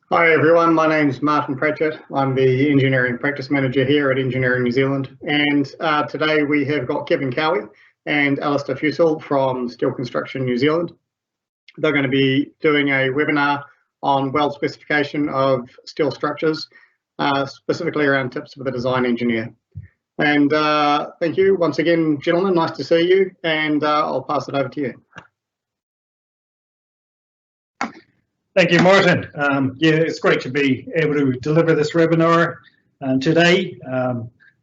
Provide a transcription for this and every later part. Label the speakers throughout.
Speaker 1: Hi everyone, my name's Martin Pratchett. I'm the Engineering Practice Manager here at Engineering New Zealand, and today we have got Kevin Cowie and Alistair Fussell from Steel Construction New Zealand. They're going to be doing a webinar on weld specification of steel structures, specifically around tips for the design engineer. And thank you once again, gentlemen, nice to see you, and I'll pass it over to you.
Speaker 2: Thank you, Martin. Yeah, it's great to be able to deliver this webinar today.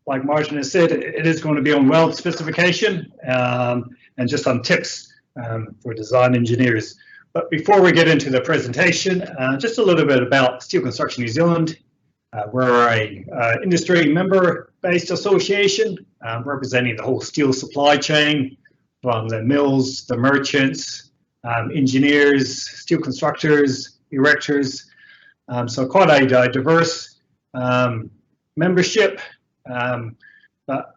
Speaker 2: Like Martin has said, it is going to be on weld specification and just on tips for design engineers. But before we get into the presentation, just a little bit about Steel Construction New Zealand. We're a industry member-based association representing the whole steel supply chain, from the mills, the merchants, engineers, steel constructors, erectors, so quite a diverse membership. But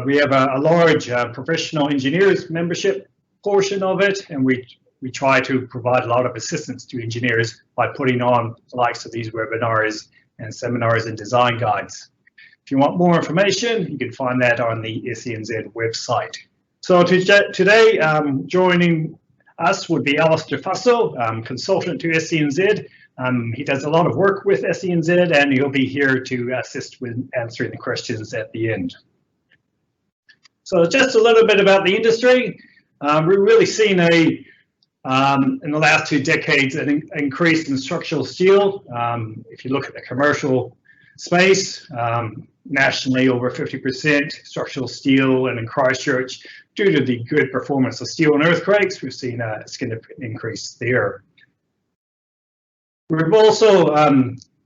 Speaker 2: we have a large professional engineers membership portion of it, and we try to provide a lot of assistance to engineers by putting on the likes of these webinars and seminars and design guides. If you want more information, you can find that on the SENZ website. So today, joining us would be Alistair Fussell, consultant to SENZ. He does a lot of work with SENZ, and he'll be here to assist with answering the questions at the end. So just a little bit about the industry. We've really seen in the last 2 decades an increase in structural steel. If you look at the commercial space, nationally over 50% structural steel, and in Christchurch, due to the good performance of steel and earthquakes, we've seen a significant increase there. We're also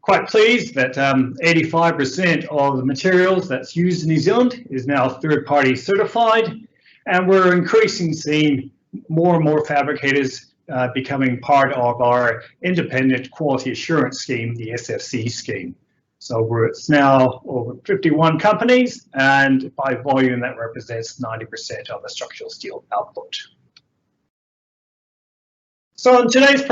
Speaker 2: quite pleased that 85% of the materials that's used in New Zealand is now third-party certified, and we're increasingly seeing more and more fabricators becoming part of our independent quality assurance scheme, the SFC scheme. So it's now over 51 companies, and by volume that represents 90% of the structural steel output. So in today's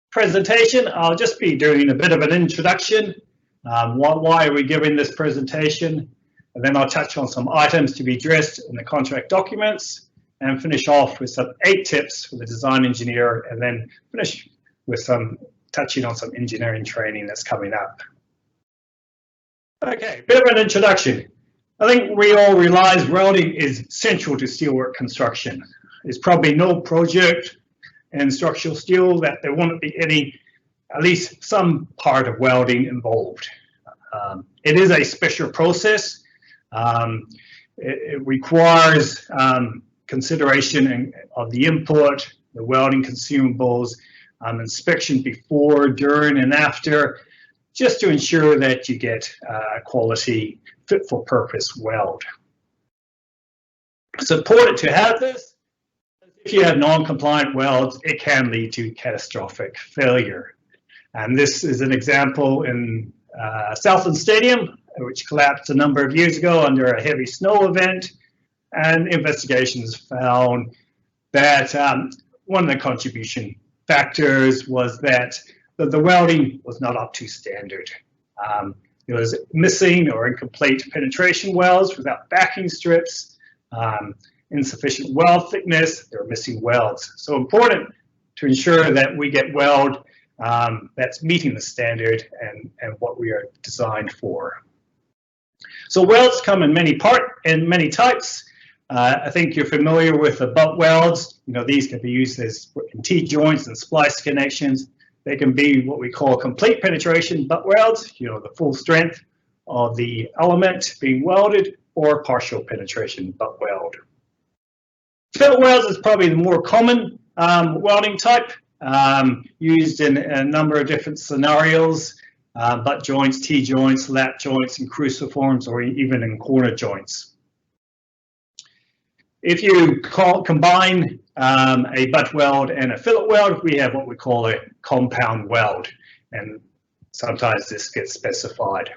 Speaker 2: presentation, I'll just be doing a bit of an introduction. Why are we giving this presentation? And then I'll touch on some items to be addressed in the contract documents, and finish off with some 8 tips for the design engineer, and then finish with some touching on some engineering training that's coming up. Okay, bit of an introduction. I think we all realize welding is central to steelwork construction. There's probably no project in structural steel that there won't be at least some part of welding involved. It is a special process. It requires consideration of the input, the welding consumables, inspection before, during, and after, just to ensure that you get a quality, fit-for-purpose weld. It's important to have this. If you have non-compliant welds, it can lead to catastrophic failure. And this is an example in Southland Stadium, which collapsed a number of years ago under a heavy snow event. And investigations found that one of the contribution factors was that the welding was not up to standard. It was missing or incomplete penetration welds without backing strips, insufficient weld thickness, there were missing welds. So important to ensure that we get weld that's meeting the standard and what we are designed for. So welds come in many types. I think you're familiar with the butt welds. You know, these can be used as in T-joints and splice connections. They can be what we call complete penetration butt welds, you know, the full strength of the element being welded, or partial penetration butt weld. Fillet welds is probably the more common welding type, used in a number of different scenarios, butt joints, T-joints, lap joints, and cruciforms, or even in corner joints. If you combine a butt weld and a fillet weld, we have what we call a compound weld, and sometimes this gets specified.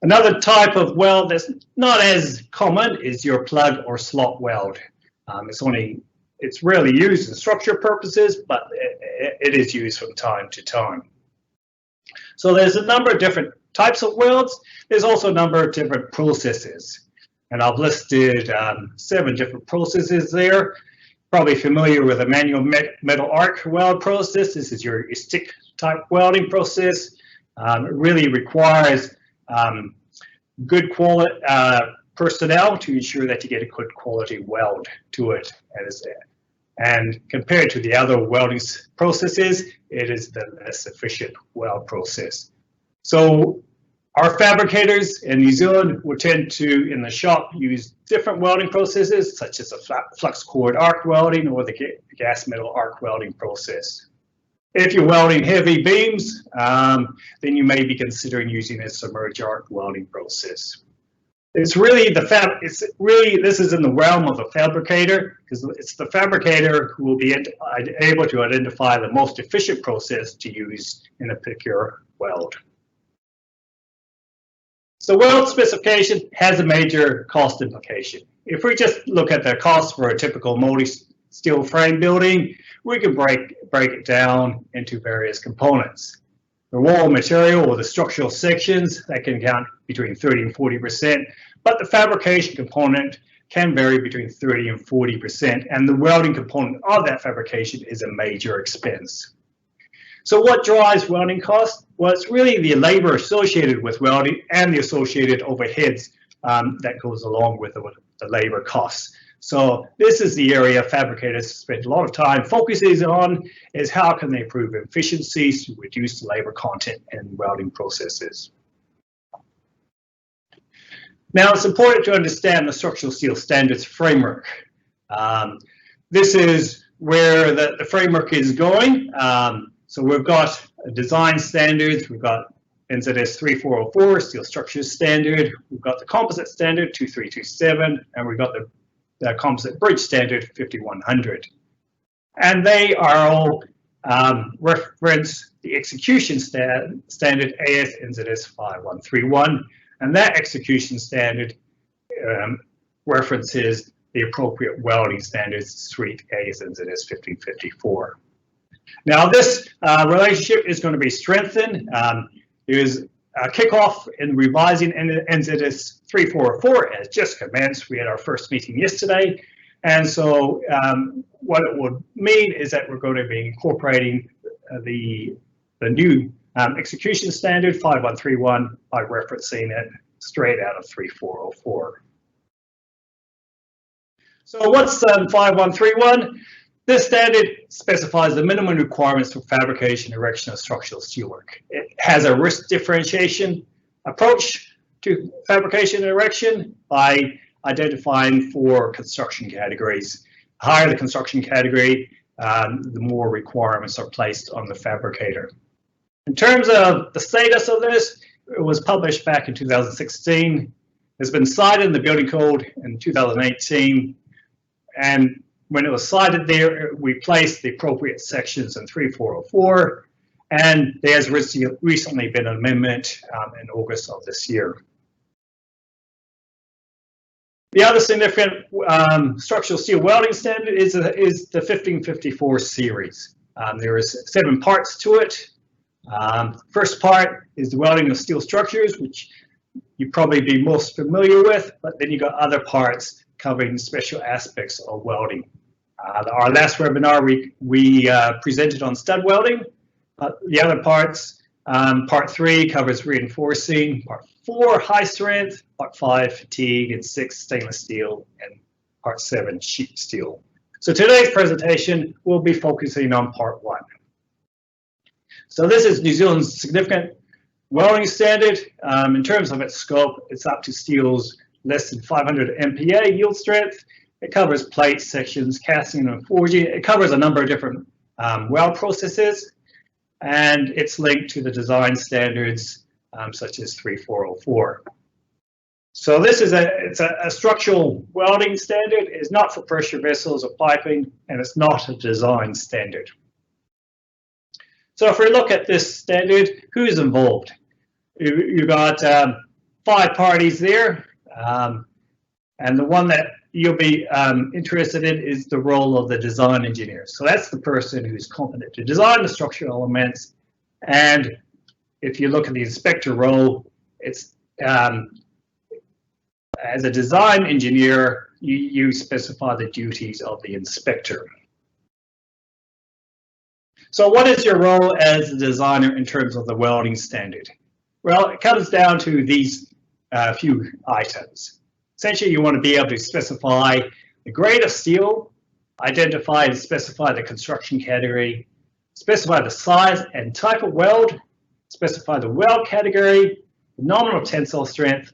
Speaker 2: Another type of weld that's not as common is your plug or slot weld. It's only it's rarely used in structure purposes, but it is used from time to time. So there's a number of different types of welds. There's also a number of different processes. And I've listed 7 different processes there. Probably familiar with a manual metal arc weld process. This is your stick type welding process. It really requires good quality personnel to ensure that you get a good quality weld to it. And compared to the other welding processes, it is the less efficient weld process. So our fabricators in New Zealand will tend to, in the shop, use different welding processes, such as a flux core arc welding or the gas metal arc welding process. If you're welding heavy beams, then you may be considering using a submerged arc welding process. It's really this is in the realm of the fabricator, because it's the fabricator who will be able to identify the most efficient process to use in a particular weld. So weld specification has a major cost implication. If we just look at the cost for a typical multi-steel frame building, we can break it down into various components. The raw material or the structural sections, that can count between 30 and 40%, but the fabrication component can vary between 30 and 40%, and the welding component of that fabrication is a major expense. So what drives welding costs? Well, it's really the labor associated with welding and the associated overheads that goes along with the labor costs. So this is the area fabricators spend a lot of time focusing on, is how can they improve efficiencies to reduce the labor content in welding processes. Now, it's important to understand the structural steel standards framework. This is where the framework is going. So we've got design standards, we've got NZS 3404, steel structures standard, we've got the composite standard 2327, and we've got the composite bridge standard 5100. And they are all reference the execution standard AS NZS 5131, and that execution standard references the appropriate welding standards suite AS NZS 1554. Now this relationship is going to be strengthened. There's a kickoff in revising NZS 3404 has just commenced. We had our first meeting yesterday, and so what it would mean is that we're going to be incorporating the new execution standard 5131 by referencing it straight out of 3404. So what's 5131? This standard specifies the minimum requirements for fabrication, erection of structural steelwork. It has a risk differentiation approach to fabrication and erection by identifying 4 construction categories. The higher the construction category, the more requirements are placed on the fabricator. In terms of the status of this, it was published back in 2016. It's been cited in the Building Code in 2018, and when it was cited there, we placed the appropriate sections in 3404, and there has recently been an amendment in August of this year. The other significant structural steel welding standard is the 1554 series. There is 7 parts to it. First part is the welding of steel structures, which you'd probably be most familiar with, but then you got other parts covering special aspects of welding. Our last webinar, we presented on stud welding. The other parts, part 3 covers reinforcing, part 4 high strength, part 5 fatigue, and 6 stainless steel, and part 7 sheet steel. So today's presentation will be focusing on part 1. So this is New Zealand's significant welding standard. In terms of its scope, it's up to steels less than 500 MPa yield strength. It covers plates, sections, casting, and forging. It covers a number of different weld processes, and it's linked to the design standards such as 3404. So this is a structural welding standard. It's not for pressure vessels or piping, and it's not a design standard. So if we look at this standard, who's involved? You've got 5 parties there, and the one that you'll be interested in is the role of the design engineer. So that's the person who's competent to design the structural elements. And if you look at the inspector role, it's as a design engineer, you specify the duties of the inspector. So what is your role as a designer in terms of the welding standard? Well, it comes down to these few items. Essentially, you want to be able to specify the grade of steel, identify and specify the construction category, specify the size and type of weld, specify the weld category, the nominal tensile strength,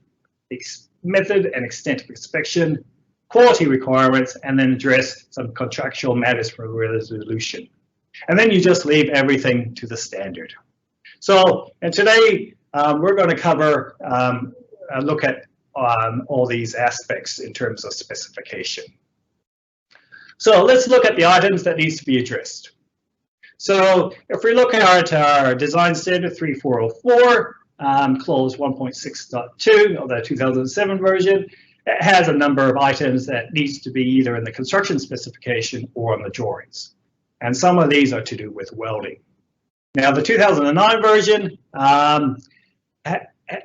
Speaker 2: the method and extent of inspection, quality requirements, and then address some contractual matters for resolution. And then you just leave everything to the standard. So, and today we're going to cover a look at all these aspects in terms of specification. So let's look at the items that needs to be addressed. So if we look at our design standard 3404, clause 1.6.2 of the 2007 version, it has a number of items that needs to be either in the construction specification or on the drawings. And some of these are to do with welding. Now the 2009 version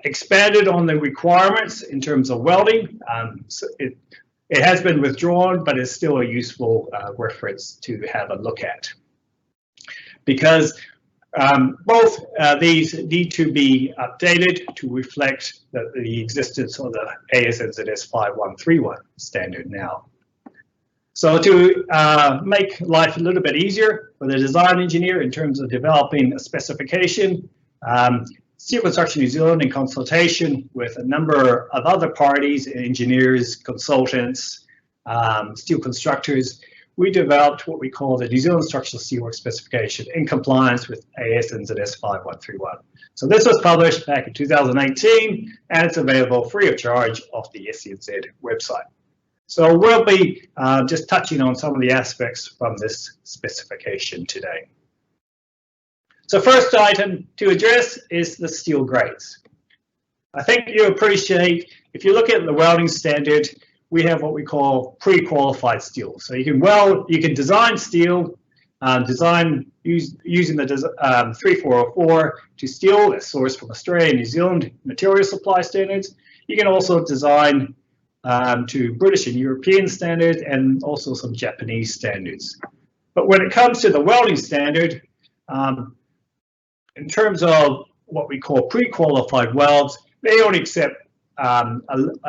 Speaker 2: expanded on the requirements in terms of welding. So it has been withdrawn, but it's still a useful reference to have a look at. Because both these need to be updated to reflect the existence of the ASNZS 5131 standard now. So to make life a little bit easier for the design engineer in terms of developing a specification, Steel Construction New Zealand, in consultation with a number of other parties, engineers, consultants, steel constructors, we developed what we call the New Zealand Structural Steelwork Specification in compliance with ASNZS 5131. So this was published back in 2018, and it's available free of charge off the SCNZ website. So we'll be just touching on some of the aspects from this specification today. So first item to address is the steel grades. I think you appreciate, if you look at the welding standard, we have what we call pre-qualified steel. So you can weld, you can design steel, using the 3404 to steel that's sourced from Australia and New Zealand material supply standards. You can also design to British and European standards and also some Japanese standards. But when it comes to the welding standard, in terms of what we call pre-qualified welds, they only accept a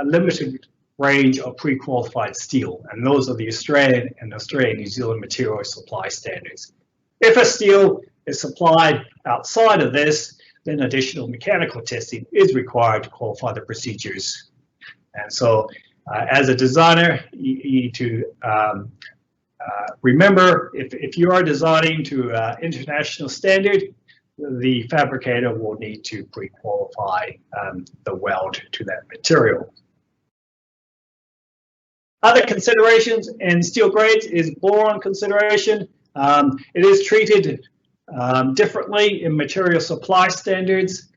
Speaker 2: limited range of pre-qualified steel, and those are the Australian and New Zealand material supply standards. If a steel is supplied outside of this, then additional mechanical testing is required to qualify the procedures. And so as a designer, you need to remember, if you are designing to international standard, the fabricator will need to pre-qualify the weld to that material. Other considerations in steel grades is boron consideration. It is treated differently in material supply standards.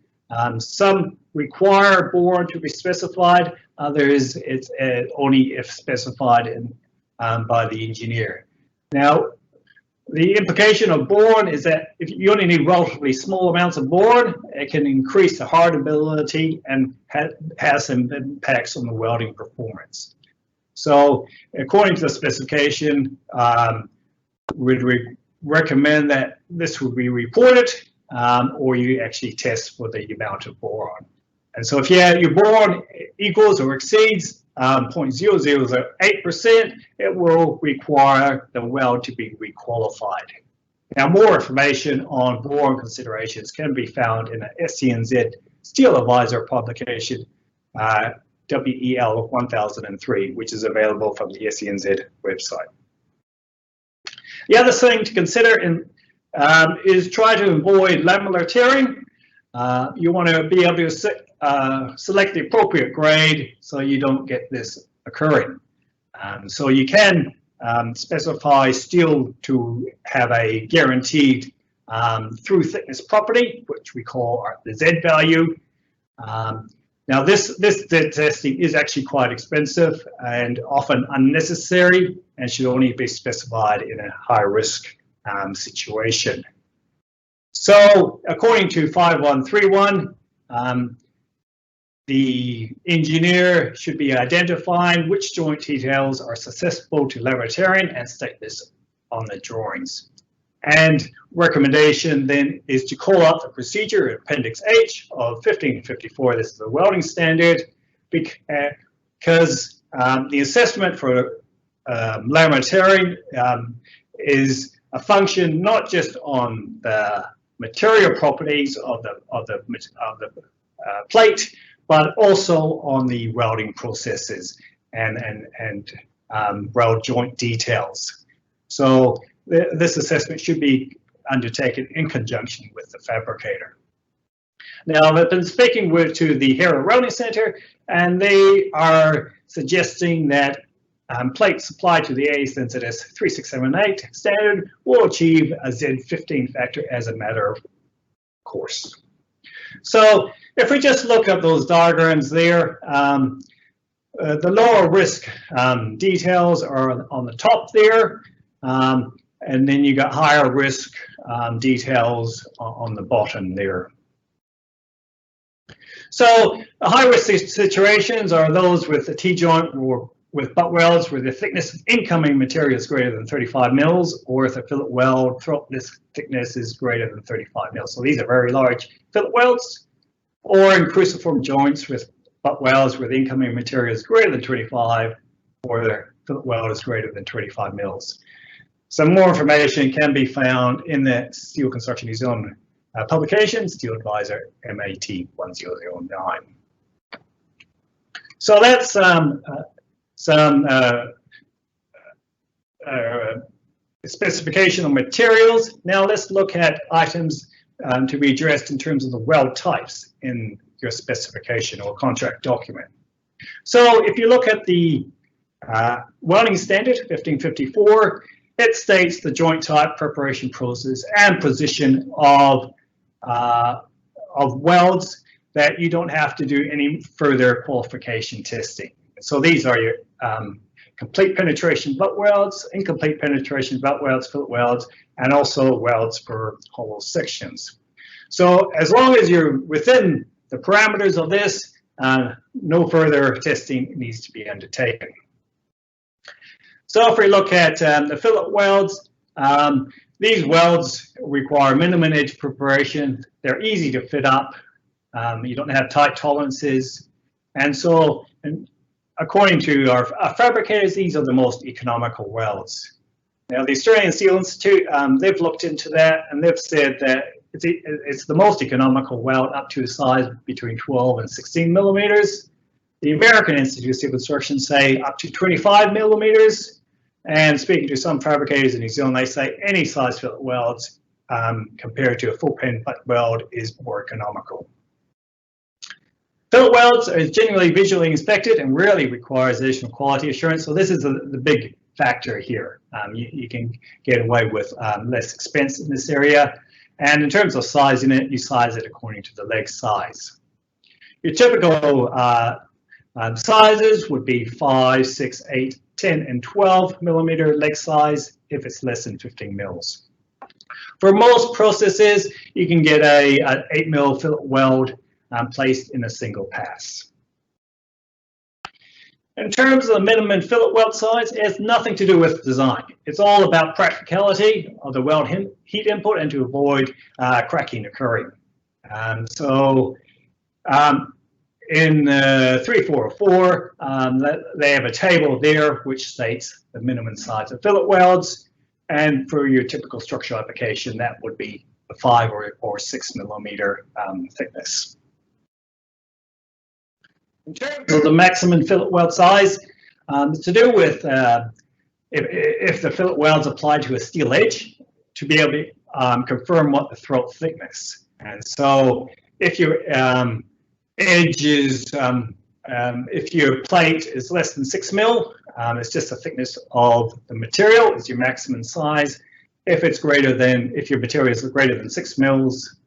Speaker 2: Some require boron to be specified, others it's only if specified by the engineer. Now, the implication of boron is that if you only need relatively small amounts of boron, it can increase the hardenability and has some impacts on the welding performance. So, according to the specification, we'd recommend that this would be reported, or you actually test for the amount of boron. And so, if your boron equals or exceeds 0.0008%, it will require the weld to be requalified. Now, more information on boron considerations can be found in the SCNZ Steel Advisor publication, WEL 1003, which is available from the SCNZ website. The other thing to consider is try to avoid lamellar tearing. You want to be able to select the appropriate grade so you don't get this occurring. So you can specify steel to have a guaranteed through thickness property, which we call the Z value. Now this testing is actually quite expensive and often unnecessary and should only be specified in a high risk situation. So according to 5131, the engineer should be identifying which joint details are susceptible to laboratory and state this on the drawings. And recommendation then is to call out the procedure, Appendix H of 1554. This is the welding standard, because the assessment for laboratory is a function not just on the material properties of the plate, but also on the welding processes and weld joint details. So this assessment should be undertaken in conjunction with the fabricator. Now, I've been speaking to the Hera Welding Center, and they are suggesting that plates supplied to the AS/NZS 3678 standard will achieve a Z15 factor as a matter of course. So if we just look at those diagrams there, the lower risk details are on the top there, and then you got higher risk details on the bottom there. So high risk situations are those with a T-joint or with butt welds where the thickness of incoming material is greater than 35 mils, or if a fillet weld throat thickness is greater than 35 mils. So these are very large fillet welds, or in cruciform joints with butt welds where the incoming material is greater than 25, or the fillet weld is greater than 25 mils. Some more information can be found in the Steel Construction New Zealand publication, Steel Advisor MAT 1009. So that's some specification of materials. Now let's look at items to be addressed in terms of the weld types in your specification or contract document. So if you look at the welding standard 1554, it states the joint type, preparation process, and position of welds that you don't have to do any further qualification testing. So these are your complete penetration butt welds, incomplete penetration butt welds, fillet welds, and also welds for hollow sections. So as long as you're within the parameters of this, no further testing needs to be undertaken. So if we look at the fillet welds, these welds require minimum edge preparation. They're easy to fit up. You don't have tight tolerances. And so, according to our fabricators, these are the most economical welds. Now, the Australian Steel Institute, they've looked into that, and they've said that it's the most economical weld up to a size between 12 and 16 millimeters. The American Institute of Steel Construction say up to 25 millimeters. And speaking to some fabricators in New Zealand, they say any size fillet welds compared to a full pen butt weld is more economical. Fillet welds are generally visually inspected and rarely requires additional quality assurance. So this is the big factor here. You can get away with less expense in this area. And in terms of sizing it, you size it according to the leg size. Your typical sizes would be 5, 6, 8, 10, and 12 millimeter leg size if it's less than 15 mils. For most processes, you can get an 8 mil fillet weld placed in a single pass. In terms of the minimum fillet weld size, it has nothing to do with design. It's all about practicality of the weld heat input and to avoid cracking occurring. In 3404, they have a table there which states the minimum size of fillet welds, and for your typical structural application, that would be a 5 or 6 millimeter thickness. In terms of the maximum fillet weld size, it's to do with if the fillet welds applied to a steel edge to be able to confirm what the throat thickness. And so if your edge is, if your plate is less than 6 mil, it's just the thickness of the material is your maximum size. If it's greater than, if your material is greater than 6 mils,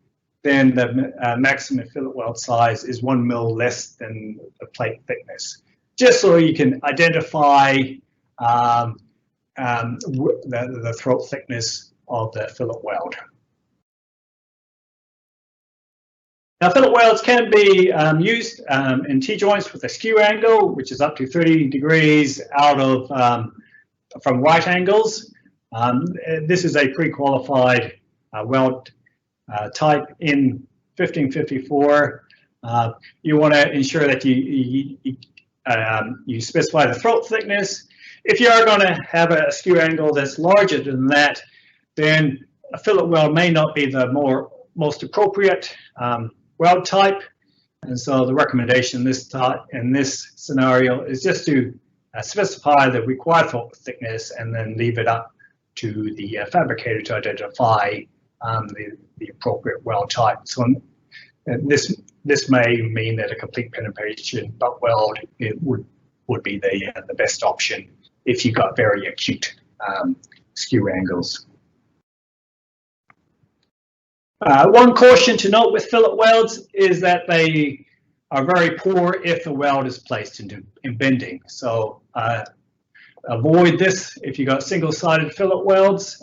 Speaker 2: then the maximum fillet weld size is 1 mil less than the plate thickness, just so you can identify the throat thickness of the fillet weld. Now, fillet welds can be used in T-joints with a skew angle, which is up to 30 degrees out of from right angles. This is a pre-qualified weld type in 1554. You want to ensure that you specify the throat thickness. If you are going to have a skew angle that's larger than that, then a fillet weld may not be the most appropriate weld type. And so the recommendation in this scenario is just to specify the required throat thickness and then leave it up to the fabricator to identify the appropriate weld type. So this may mean that a complete penetration butt weld would be the best option if you've got very acute skew angles. One caution to note with fillet welds is that they are very poor if the weld is placed in bending. So avoid this. If you've got single-sided fillet welds,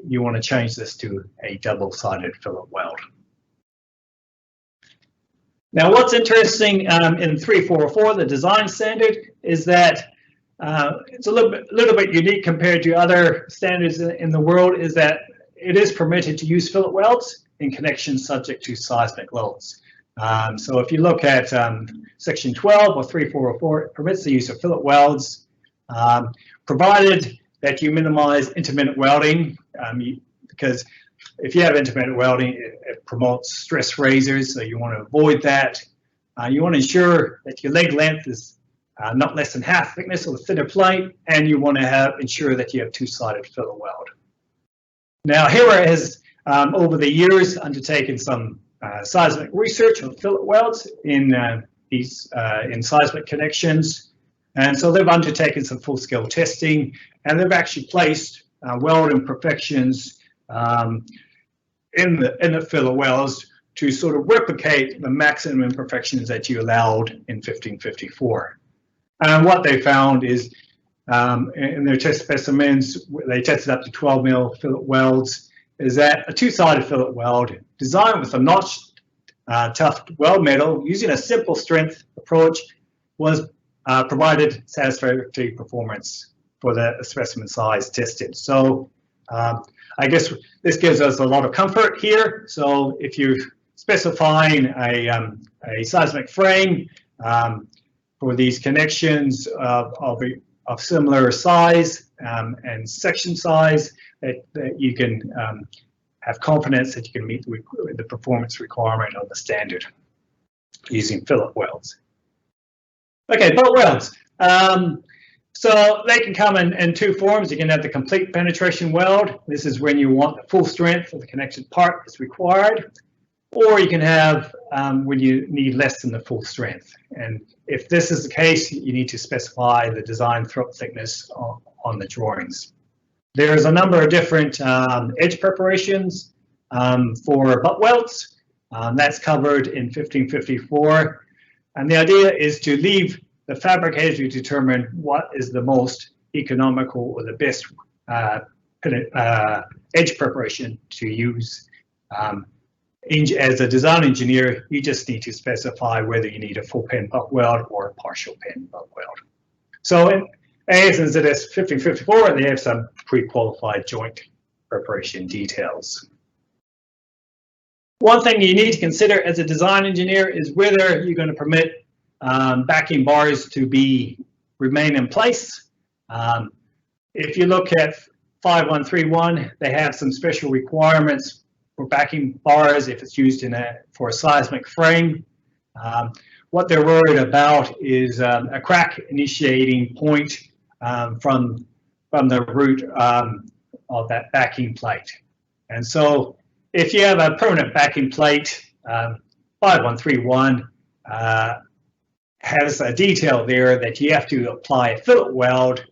Speaker 2: you want to change this to a double-sided fillet weld. Now, what's interesting in 3404, the design standard, is that it's a little bit unique compared to other standards in the world, is that it is permitted to use fillet welds in connections subject to seismic loads. So if you look at section 12 of 3404, it permits the use of fillet welds, provided that you minimize intermittent welding, because if you have intermittent welding, it promotes stress raisers, so you want to avoid that. You want to ensure that your leg length is not less than half thickness of the thinner plate, and you want to ensure that you have two-sided fillet weld. Now, HERA has, over the years, undertaken some seismic research on fillet welds in seismic connections, and so they've undertaken some full-scale testing, and they've actually placed weld imperfections in the fillet welds to sort of replicate the maximum imperfections that you allowed in 1554. And what they found is, in their test specimens, they tested up to 12 mil fillet welds, is that a two-sided fillet weld designed with a notched tough weld metal using a simple strength approach was provided satisfactory performance for the specimen size tested. So I guess this gives us a lot of comfort here. So if you're specifying a seismic frame for these connections of similar size and section size, that you can have confidence that you can meet the performance requirement of the standard using fillet welds. Okay, butt welds. So they can come in two forms. You can have the complete penetration weld. This is when you want the full strength of the connected part is required. Or you can have when you need less than the full strength. And if this is the case, you need to specify the design throat thickness on the drawings. There's a number of different edge preparations for butt welds. That's covered in 1554. And the idea is to leave the fabricator to determine what is the most economical or the best edge preparation to use. As a design engineer, you just need to specify whether you need a full pen butt weld or a partial pen butt weld. So in AS&ZS 1554, they have some pre-qualified joint preparation details. One thing you need to consider as a design engineer is whether you're going to permit backing bars to remain in place. If you look at 5131, they have some special requirements for backing bars if it's used for a seismic frame. What they're worried about is a crack initiating point from the root of that backing plate. And so if you have a permanent backing plate, 5131 has a detail there that you have to apply a fillet weld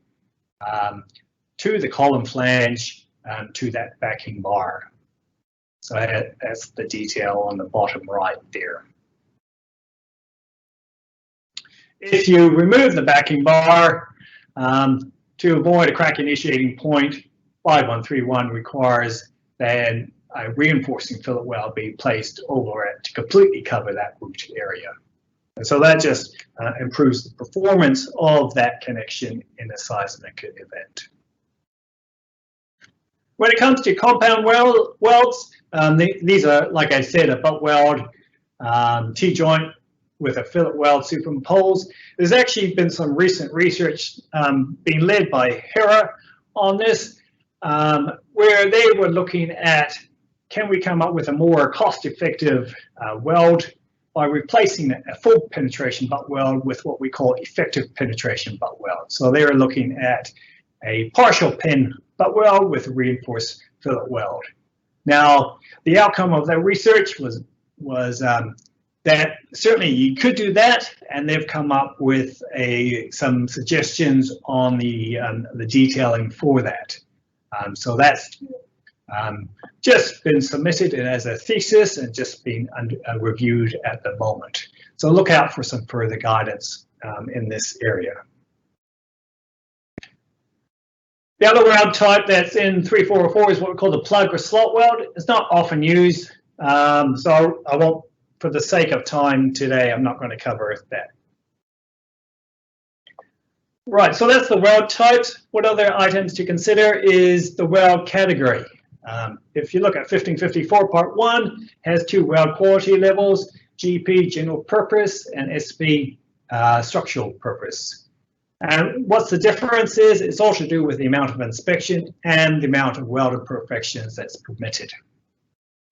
Speaker 2: to the column flange to that backing bar. So that's the detail on the bottom right there. If you remove the backing bar, to avoid a crack initiating point, 5131 requires then a reinforcing fillet weld be placed over it to completely cover that root area. And so that just improves the performance of that connection in a seismic event. When it comes to compound welds, these are, like I said, a butt weld, T-joint with a fillet weld superimposed. There's actually been some recent research being led by Hera on this, where they were looking at, can we come up with a more cost-effective weld by replacing a full penetration butt weld with what we call effective penetration butt weld. So they were looking at a partial pen butt weld with a reinforced fillet weld. Now, the outcome of that research was that certainly you could do that, and they've come up with some suggestions on the detailing for that. So that's just been submitted as a thesis and just being reviewed at the moment. So look out for some further guidance in this area. The other weld type that's in 3404 is what we call the plug or slot weld. It's not often used, so I won't, for the sake of time today, I'm not going to cover that. Right, so that's the weld types. What other items to consider is the weld category. If you look at 1554 Part 1, has two weld quality levels, GP, general purpose, and SP, structural purpose. And what's the difference is it's all to do with the amount of inspection and the amount of weld imperfections that's permitted.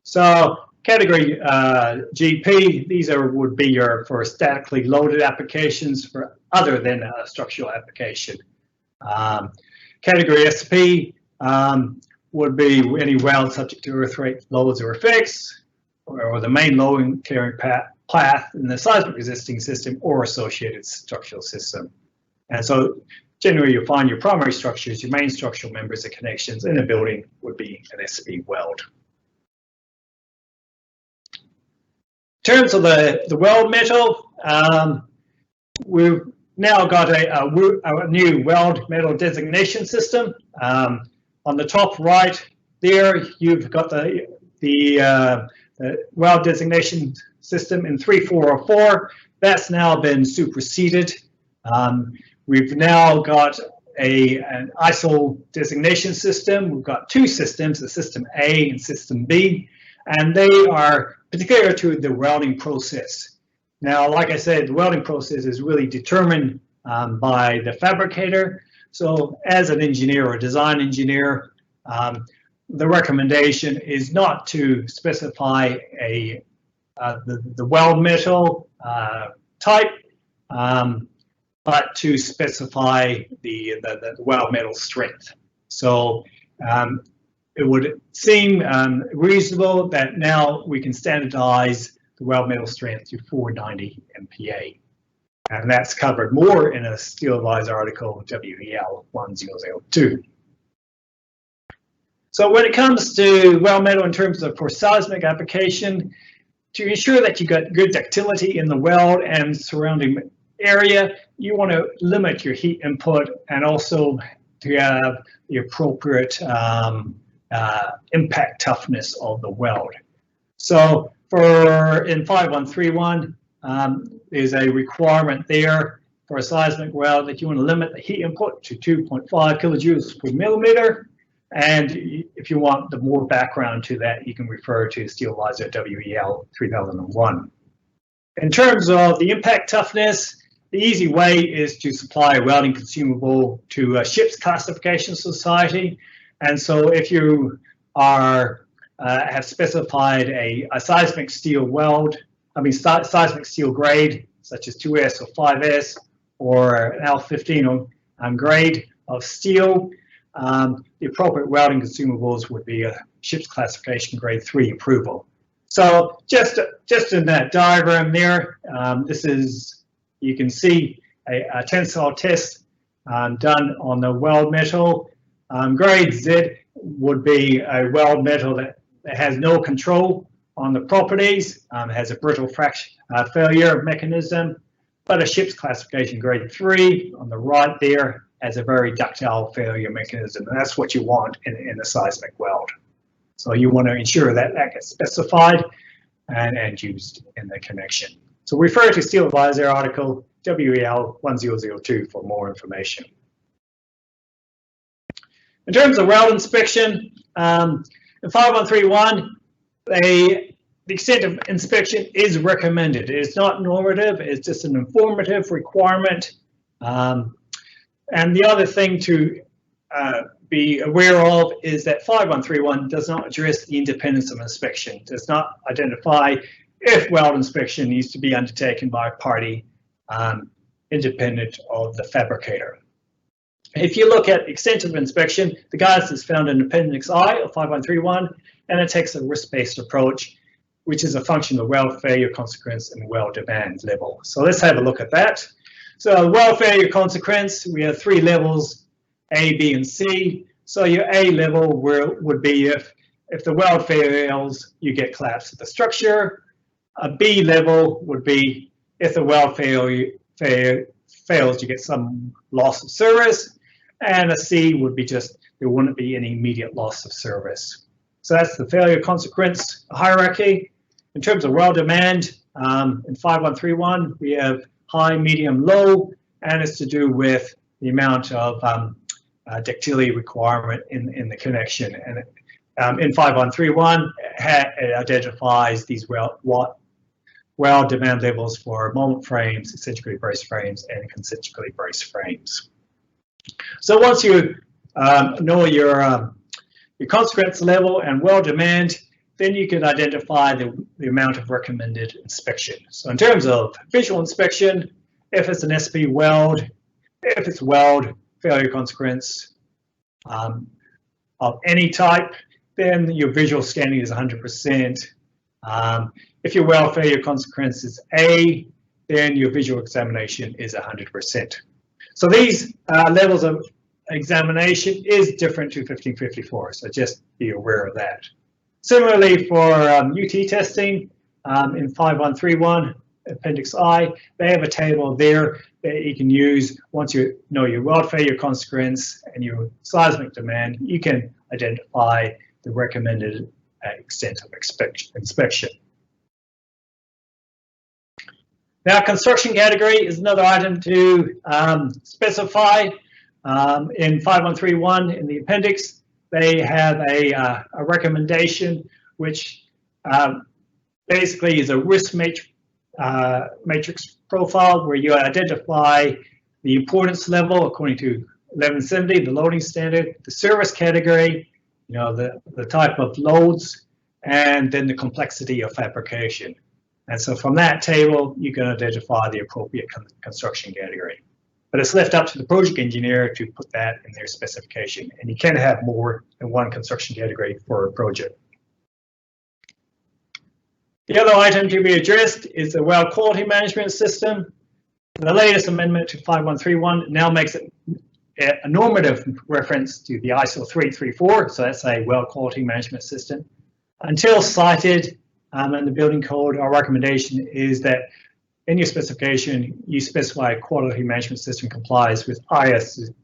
Speaker 2: So category GP, these would be your for statically loaded applications for other than a structural application. Category SP would be any weld subject to earth rate loads or effects, or the main loading carrying path in the seismic resisting system or associated structural system. And so generally you'll find your primary structures, your main structural members and connections in a building would be an SP weld. In terms of the weld metal, we've now got a new weld metal designation system. On the top right there, you've got the weld designation system in 3404. That's now been superseded. We've now got an ISO designation system. We've got two systems, the system A and system B, and they are particular to the welding process. Now, like I said, the welding process is really determined by the fabricator. So as an engineer or design engineer, the recommendation is not to specify the weld metal type, but to specify the weld metal strength. So it would seem reasonable that now we can standardize the weld metal strength to 490 MPa. And that's covered more in a Steel Advisor article, WEL 1002. So when it comes to weld metal in terms of for seismic application, to ensure that you got good ductility in the weld and surrounding area, you want to limit your heat input and also to have the appropriate impact toughness of the weld. So in 5131, is a requirement there for a seismic weld that you want to limit the heat input to 2.5 kilojoules per millimeter. And if you want the more background to that, you can refer to Steel Advisor WEL 3001. In terms of the impact toughness, the easy way is to supply a welding consumable to a ship's classification society. And so if you have specified a seismic steel weld, seismic steel grade, such as 2S or 5S, or an L15 grade of steel, the appropriate welding consumables would be a ship's classification grade 3 approval. So just in that diagram there, you can see a tensile test done on the weld metal. Grade Z would be a weld metal it has no control on the properties, it has a brittle failure mechanism, but a ship's classification grade 3 on the right there has a very ductile failure mechanism, and that's what you want in a seismic weld. So you want to ensure that that gets specified and used in the connection. So refer to Steel Advisor article WEL 1002 for more information. In terms of weld inspection, in 5131, the extent of inspection is recommended. It's not normative, it's just an informative requirement. And the other thing to be aware of is that 5131 does not address the independence of inspection, does not identify if weld inspection needs to be undertaken by a party independent of the fabricator. If you look at extensive inspection, the guidance is found in Appendix I of 5131, and it takes a risk-based approach, which is a function of weld failure consequence and weld demand level. So let's have a look at that. So weld failure consequence, we have 3 levels, A, B, and C. So your A level would be if the weld fails, you get collapse of the structure. A B level would be if the weld fails, you get some loss of service. And a C would be just, there wouldn't be any immediate loss of service. So that's the failure consequence hierarchy. In terms of weld demand, in 5131, we have high, medium, low, and it's to do with the amount of ductility requirement in the connection. And in 5131, it identifies these weld demand levels for moment frames, eccentrically braced frames, and concentrically braced frames. So once you know your consequence level and weld demand, then you can identify the amount of recommended inspection. So in terms of visual inspection, if it's an SP weld, if it's weld failure consequence of any type, then your visual scanning is 100%. If your weld failure consequence is A, then your visual examination is 100%. So these levels of examination is different to 1554, so just be aware of that. Similarly for UT testing, in 5131, Appendix I, they have a table there that you can use. Once you know your weld failure consequence and your seismic demand, you can identify the recommended extent of inspection. Now, construction category is another item to specify. In 5131, in the appendix, they have a recommendation which basically is a risk matrix profile where you identify the importance level according to 1170, the loading standard, the service category, you know, the type of loads, and then the complexity of fabrication. And so from that table, you can identify the appropriate construction category. But it's left up to the project engineer to put that in their specification. And you can have more than one construction category for a project. The other item to be addressed is the weld quality management system. The latest amendment to 5131 now makes it a normative reference to the ISO 334. So that's a weld quality management system. Until cited in the building code, our recommendation is that in your specification, you specify a quality management system complies with ISO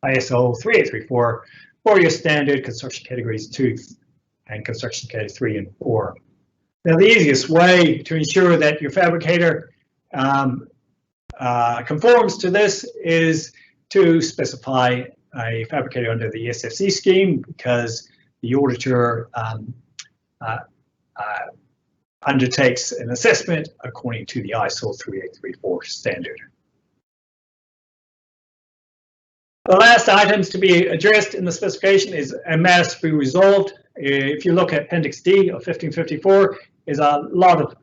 Speaker 2: 3834 for your standard construction categories 2 and construction categories 3 and 4. Now, the easiest way to ensure that your fabricator conforms to this is to specify a fabricator under the SFC scheme, because the auditor undertakes an assessment according to the ISO 3834 standard. The last items to be addressed in the specification is a matter to be resolved. If you look at Appendix D of 1554, is a lot of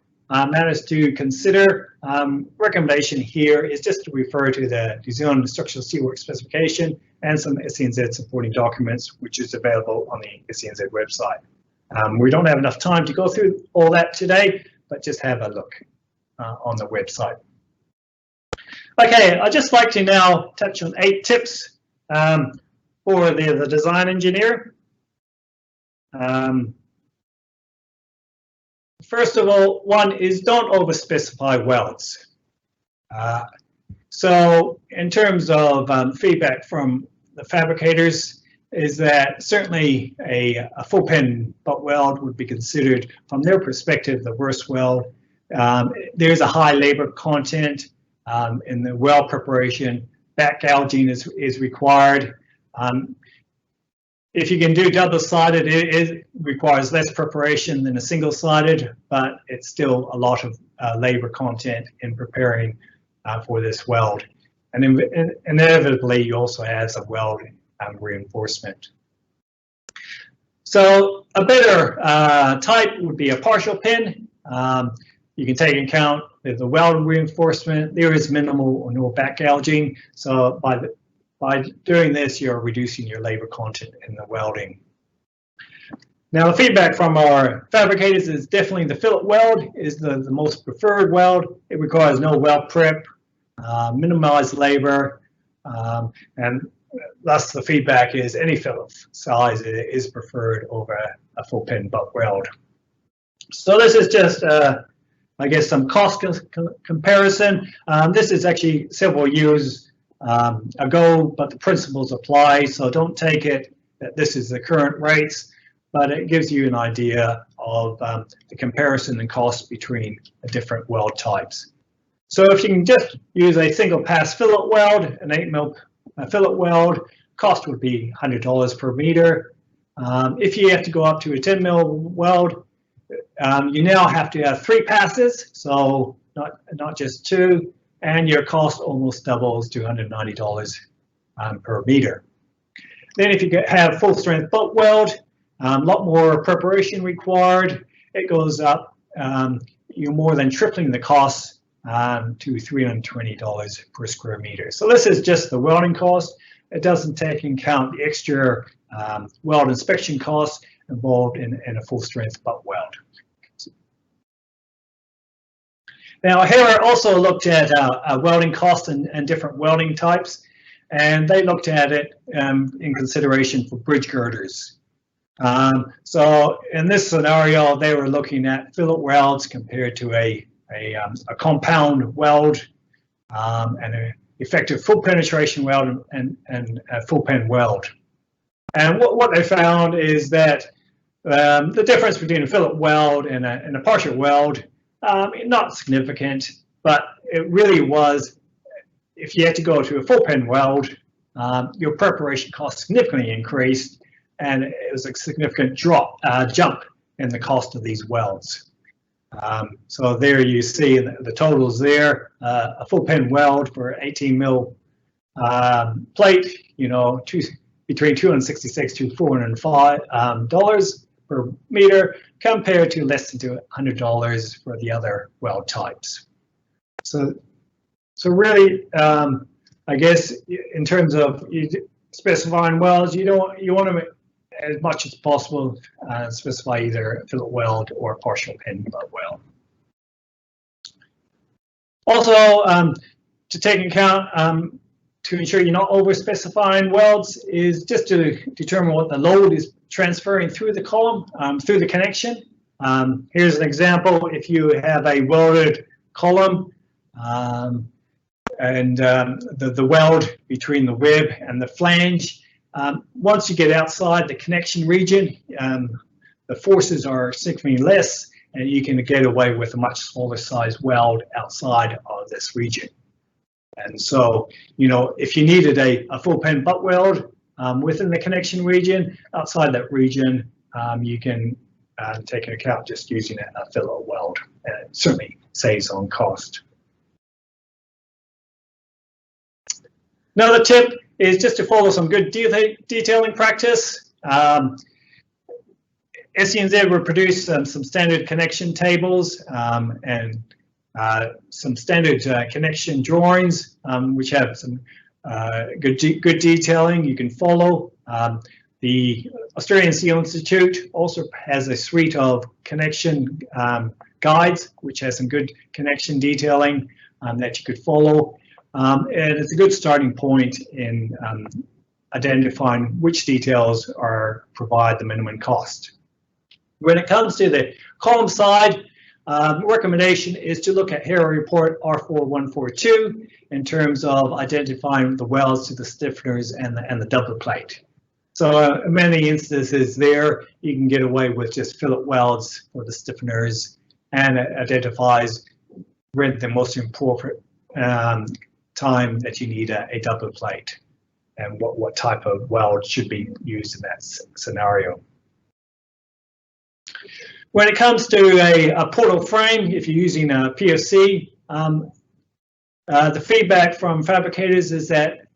Speaker 2: matters to consider. Recommendation here is just to refer to the New Zealand Structural Steelwork Specification and some SCNZ supporting documents, which is available on the SCNZ website. We don't have enough time to go through all that today, but just have a look on the website. Okay, I'd just like to now touch on 8 tips for the design engineer. First of all, one is don't over-specify welds. So in terms of feedback from the fabricators, is that certainly a full pin butt weld would be considered, from their perspective, the worst weld. There's a high labor content in the weld preparation. Back gouging is required. If you can do double-sided, it requires less preparation than a single-sided, but it's still a lot of labor content in preparing for this weld. And inevitably, you also have some weld reinforcement. So a better type would be a partial pin. You can take into account the weld reinforcement. There is minimal or no back gouging. So by doing this, you're reducing your labor content in the welding. Now, the feedback from our fabricators is definitely the fillet weld is the most preferred weld. It requires no weld prep, minimized labor, and thus the feedback is any fillet size is preferred over a full pin butt weld. So this is just, I guess, some cost comparison. This is actually several years ago, but the principles apply, so don't take it that this is the current rates, but it gives you an idea of the comparison and cost between the different weld types. So if you can just use a single pass fillet weld, an 8mm fillet weld, cost would be $100 per meter. If you have to go up to a 10mm weld, you now have to have 3 passes, so not just 2, and your cost almost doubles to $190 per meter. Then if you have full strength butt weld, a lot more preparation required. It goes up, you're more than tripling the cost to $320 per square meter. So this is just the welding cost. It doesn't take into account the extra weld inspection costs involved in a full strength butt weld. Now, here also looked at welding costs and different welding types, and they looked at it in consideration for bridge girders. So in this scenario, they were looking at fillet welds compared to a compound weld and an effective full penetration weld and a full pen weld. And what they found is that the difference between a fillet weld and a partial weld, not significant, but it really was, if you had to go to a full pen weld, your preparation cost significantly increased, and it was a significant jump in the cost of these welds. So there you see the totals there. A full pen weld for 18mm plate, between $266 to $405 per meter, compared to less than $100 for the other weld types. So really, I guess in terms of specifying welds, you want to, as much as possible, specify either a fillet weld or a partial pin butt weld. Also, to take into account, to ensure you're not over-specifying welds, is just to determine what the load is transferring through the column, through the connection. Here's an example. If you have a welded column and the weld between the rib and the flange, once you get outside the connection region, the forces are significantly less, and you can get away with a much smaller size weld outside of this region. And so, if you needed a full pen butt weld within the connection region, outside that region, you can take into account just using a fillet weld. It certainly saves on cost. Another tip is just to follow some good detailing practice. SCNZ will produce some standard connection tables and some standard connection drawings, which have some good detailing you can follow. The Australian Steel Institute also has a suite of connection guides, which has some good connection detailing that you could follow. And it's a good starting point in identifying which details provide the minimum cost. When it comes to the column side, recommendation is to look at HERA report R4142 in terms of identifying the welds to the stiffeners and the double plate. So in many instances there, you can get away with just fillet welds for the stiffeners, and it identifies when the most important time that you need a double plate and what type of weld should be used in that scenario. When it comes to a portal frame, if you're using a PFC, the feedback from fabricators is that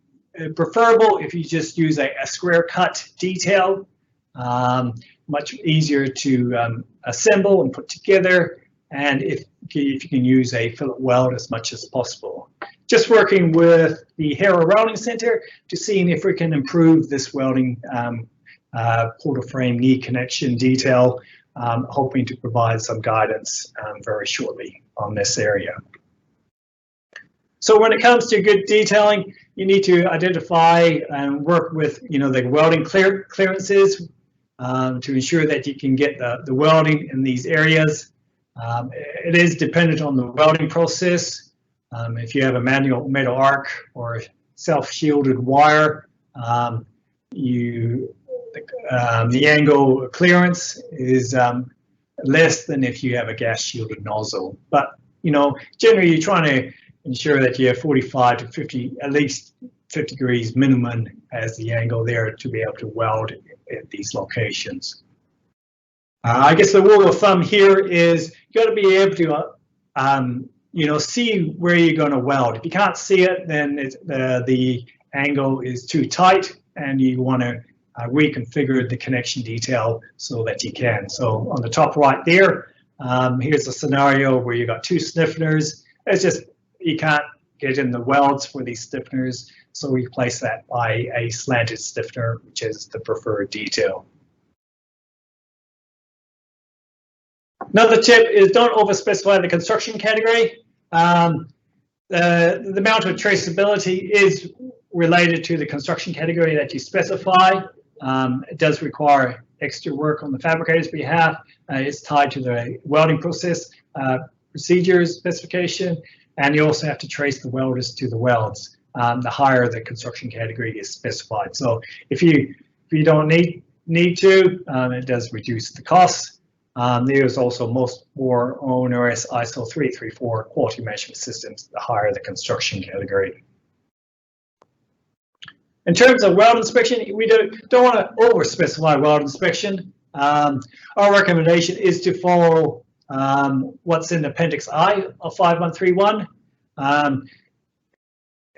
Speaker 2: preferable if you just use a square cut detail, much easier to assemble and put together, and if you can use a fillet weld as much as possible. Just working with the HERA Welding Center to see if we can improve this welding portal frame knee connection detail, hoping to provide some guidance very shortly on this area. So when it comes to good detailing, you need to identify and work with the welding clearances to ensure that you can get the welding in these areas. It is dependent on the welding process. If you have a manual metal arc or self-shielded wire, the angle clearance is less than if you have a gas shielded nozzle. But generally you're trying to ensure that you have 45 to 50, at least 50 degrees minimum as the angle there to be able to weld at these locations. I guess the rule of thumb here is you got to be able to see where you're going to weld. If you can't see it, then the angle is too tight, and you want to reconfigure the connection detail so that you can. So on the top right there, here's a scenario where you got two stiffeners. It's just you can't get in the welds for these stiffeners, so we replace that by a slanted stiffener, which is the preferred detail. Another tip is don't over-specify the construction category. The amount of traceability is related to the construction category that you specify. It does require extra work on the fabricator's behalf. It's tied to the welding process procedures specification, and you also have to trace the welders to the welds. The higher the construction category is specified. So if you don't need to, it does reduce the costs. There's also more onerous ISO 334 quality measurement systems, the higher the construction category. In terms of weld inspection, we don't want to over-specify weld inspection. Our recommendation is to follow what's in Appendix I of 5131.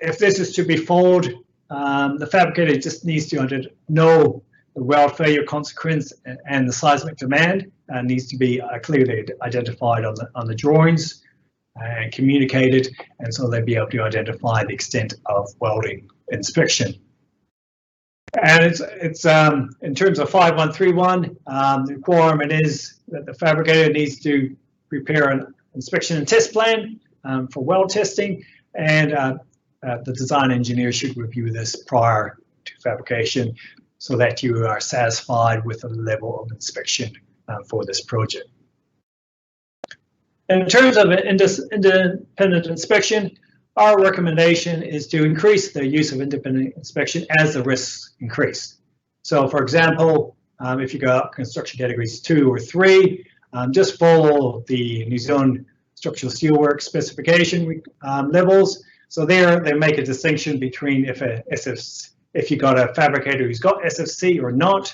Speaker 2: If this is to be followed, the fabricator just needs to know the weld failure consequence and the seismic demand needs to be clearly identified on the drawings and communicated, and so they'll be able to identify the extent of welding inspection. And it's in terms of 5131, the requirement is that the fabricator needs to prepare an inspection and test plan for weld testing, and the design engineer should review this prior to fabrication so that you are satisfied with the level of inspection for this project. In terms of independent inspection, our recommendation is to increase the use of independent inspection as the risks increase. So for example, if you got construction categories 2 or 3, just follow the New Zealand structural steelwork specification levels. So there they make a distinction between if you got a fabricator who's got SFC or not.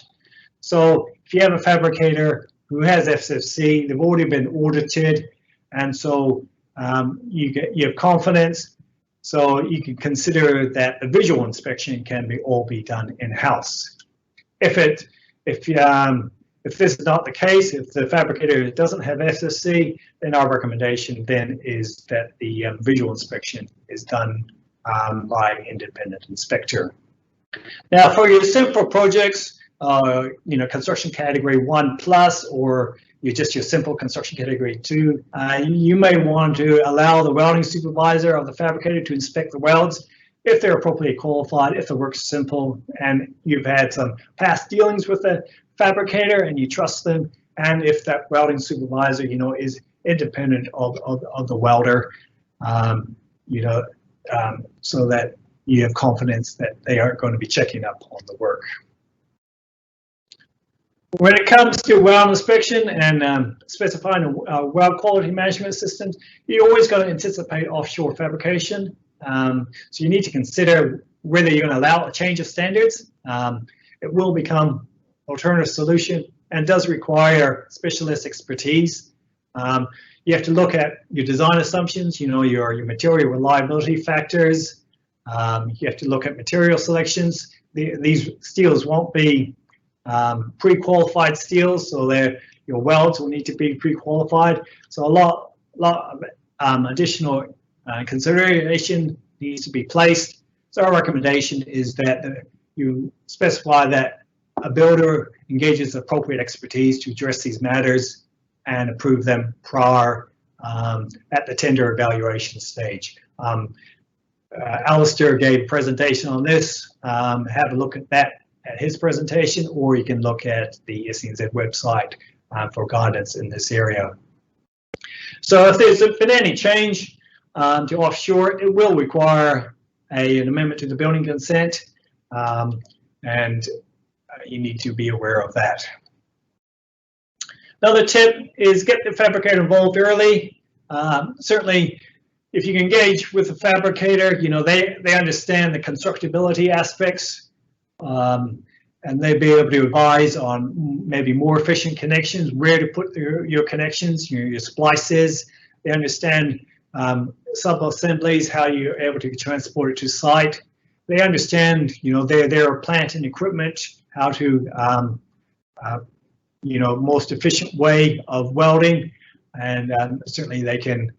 Speaker 2: So if you have a fabricator who has SFC, they've already been audited, and so you have confidence. So you can consider that the visual inspection can all be done in-house. If this is not the case, if the fabricator doesn't have SFC, then our recommendation then is that the visual inspection is done by an independent inspector. Now, for your simple projects, construction category 1+, or your simple construction category 2, you may want to allow the welding supervisor of the fabricator to inspect the welds if they're appropriately qualified, if the work's simple, and you've had some past dealings with the fabricator and you trust them, and if that welding supervisor, is independent of the welder, so that you have confidence that they aren't going to be checking up on the work. When it comes to weld inspection and specifying a weld quality management system, you always got to anticipate offshore fabrication. So you need to consider whether you're going to allow a change of standards. It will become alternative solution and does require specialist expertise. You have to look at your design assumptions, your material reliability factors. You have to look at material selections. These steels won't be pre-qualified steels, so your welds will need to be pre-qualified. So a lot of additional consideration needs to be placed. So our recommendation is that you specify that a builder engages appropriate expertise to address these matters and approve them prior at the tender evaluation stage. Alistair gave a presentation on this. Have a look at that at his presentation, or you can look at the SENZ website for guidance in this area. So if there's been any change to offshore, it will require an amendment to the building consent, and you need to be aware of that. Another tip is get the fabricator involved early. Certainly, if you can engage with the fabricator, they understand the constructability aspects, and they'll be able to advise on maybe more efficient connections, where to put your connections, your splices. They understand sub-assemblies, how you're able to transport it to site. They understand, their plant and equipment, how to, most efficient way of welding, and certainly they can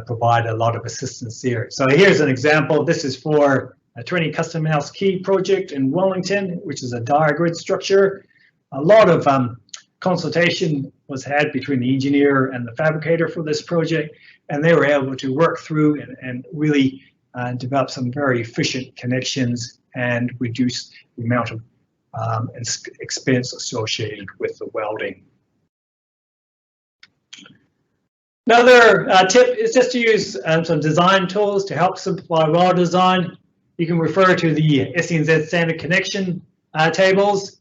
Speaker 2: provide a lot of assistance here. So here's an example. This is for a 20 custom house key project in Wellington, which is a diagrid structure. A lot of consultation was had between the engineer and the fabricator for this project, and they were able to work through and really develop some very efficient connections and reduce the amount of expense associated with the welding. Another tip is just to use some design tools to help simplify weld design. You can refer to the SENZ standard connection tables.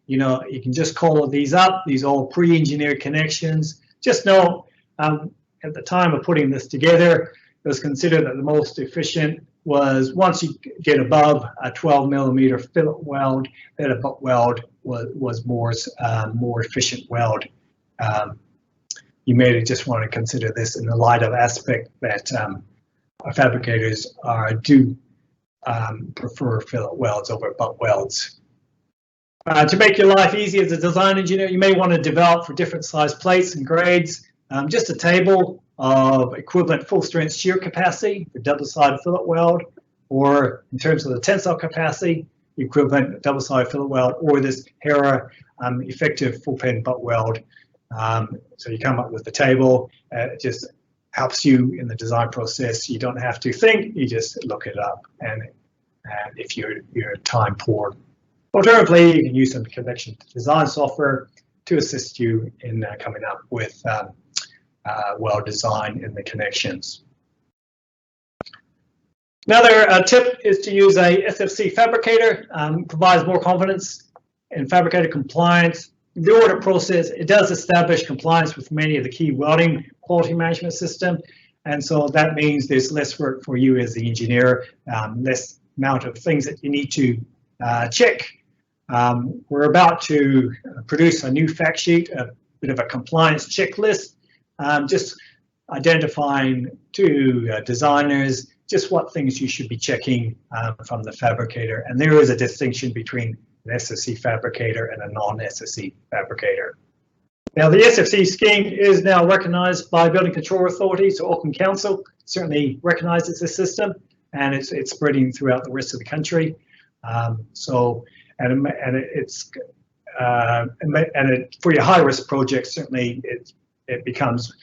Speaker 2: You can just call these up. These are all pre-engineered connections. Just know at the time of putting this together, it was considered that the most efficient was once you get above a 12mm fillet weld, that a butt weld was more efficient weld. You may just want to consider this in the light of aspect that fabricators do prefer fillet welds over butt welds. To make your life easy as a design engineer, you may want to develop for different size plates and grades just a table of equivalent full strength shear capacity for double-sided fillet weld, or in terms of the tensile capacity, equivalent double-sided fillet weld, or this Hera effective full bend butt weld. So you come up with the table. It just helps you in the design process. You don't have to think, you just look it up, and if you're time poor. Alternatively, you can use some connection design software to assist you in coming up with weld design in the connections. Another tip is to use a SFC Fabricator. Provides more confidence in fabricator compliance. The audit process, it does establish compliance with many of the key welding quality management system, and so that means there's less work for you as the engineer, less amount of things that you need to check. We're about to produce a new fact sheet, a bit of a compliance checklist, just identifying to designers just what things you should be checking from the fabricator, and there is a distinction between an SFC fabricator and a non-SFC fabricator. Now, the SFC scheme is now recognized by Building Control Authority, so Auckland Council certainly recognizes this system, and it's spreading throughout the rest of the country. For your high-risk projects, certainly it becomes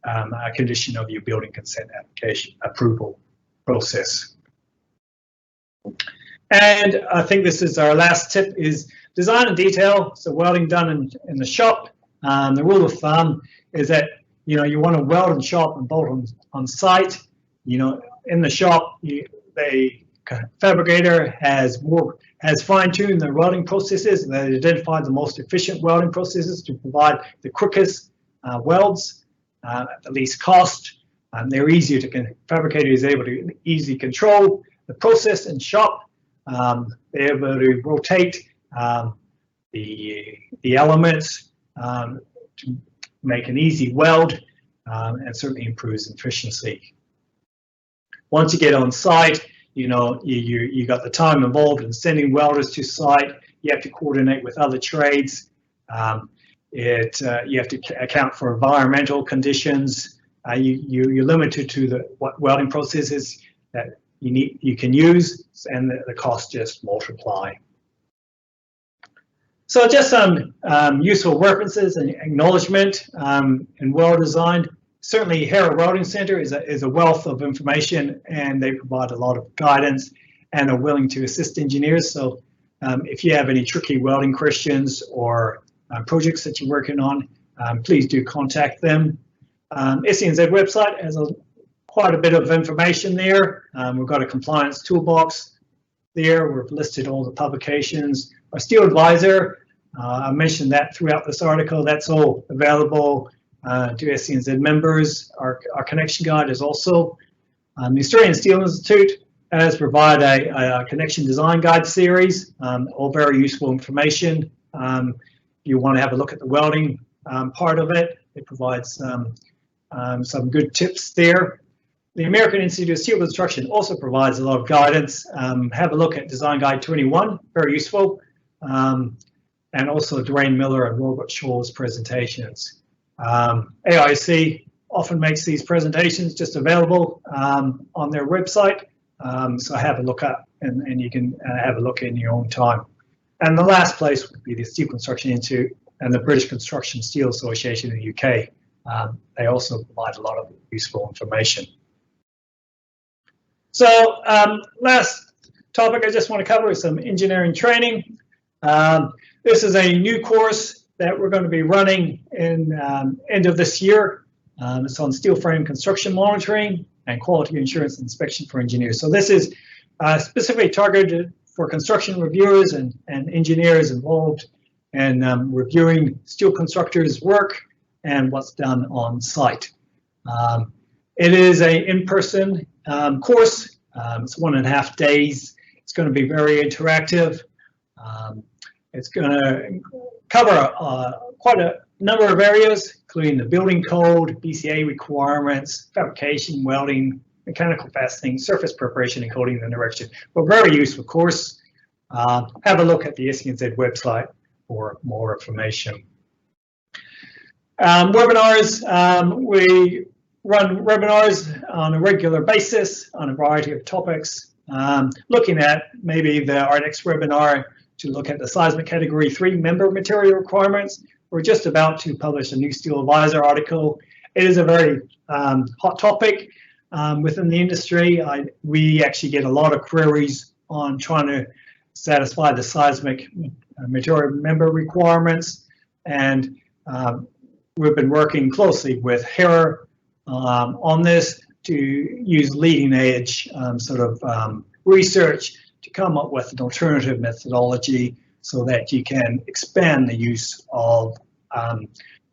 Speaker 2: a condition of your building consent application approval process. And I think this is our last tip: is design and detail. So welding done in the shop The rule of thumb is that you want to weld and sharpen and bolt on site. In the shop, the fabricator has fine-tuned the welding processes, and they identified the most efficient welding processes to provide the quickest welds at the least cost. They're easier to fabricator is able to easily control the process in shop. They're able to rotate the elements to make an easy weld, and certainly improves efficiency. Once you get on site, you got the time involved in sending welders to site. You have to coordinate with other trades. You have to account for environmental conditions. You're limited to what welding processes that you can use, and the costs just multiply. So just some useful references and acknowledgement in weld design. Certainly Hera Welding Center is a wealth of information, and they provide a lot of guidance and are willing to assist engineers. So if you have any tricky welding questions or projects that you're working on, please do contact them. SENZ website has quite a bit of information there. We've got a compliance toolbox there. We've listed all the publications. Our Steel Advisor, I mentioned that throughout this article. That's all available to SENZ members. Our connection guide is also. The Australian Steel Institute has provided a connection design guide series, all very useful information. If you want to have a look at the welding part of it, it provides some good tips there. The American Institute of Steel Construction also provides a lot of guidance. Have a look at Design Guide 21, very useful. And also Dwayne Miller and Robert Shaw's presentations. AIC often makes these presentations just available on their website. So have a look up, and you can have a look in your own time. And the last place would be the Steel Construction Institute and the British Construction Steel Association in the UK. They also provide a lot of useful information. So last topic I just want to cover is some engineering training. This is a new course that we're going to be running in end of this year. It's on steel frame construction monitoring and quality assurance inspection for engineers. So this is specifically targeted for construction reviewers and engineers involved in reviewing steel constructors' work and what's done on site. It is an in-person course. It's 1.5 days. It's going to be very interactive. It's going to cover quite a number of areas, including the building code, BCA requirements, fabrication, welding, mechanical fastening, surface preparation, and coating and erection. But very useful course. Have a look at the SENZ website for more information. Webinars, we run webinars on a regular basis on a variety of topics. Looking at maybe our next webinar to look at the seismic category 3 member material requirements. We're just about to publish a new Steel Advisor article. It is a very hot topic within the industry. We actually get a lot of queries on trying to satisfy the seismic material member requirements, and we've been working closely with Hera on this to use leading edge research to come up with an alternative methodology so that you can expand the use of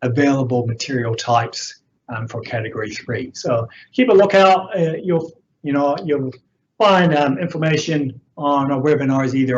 Speaker 2: available material types for category 3. So keep a lookout. You'll find information on our webinars either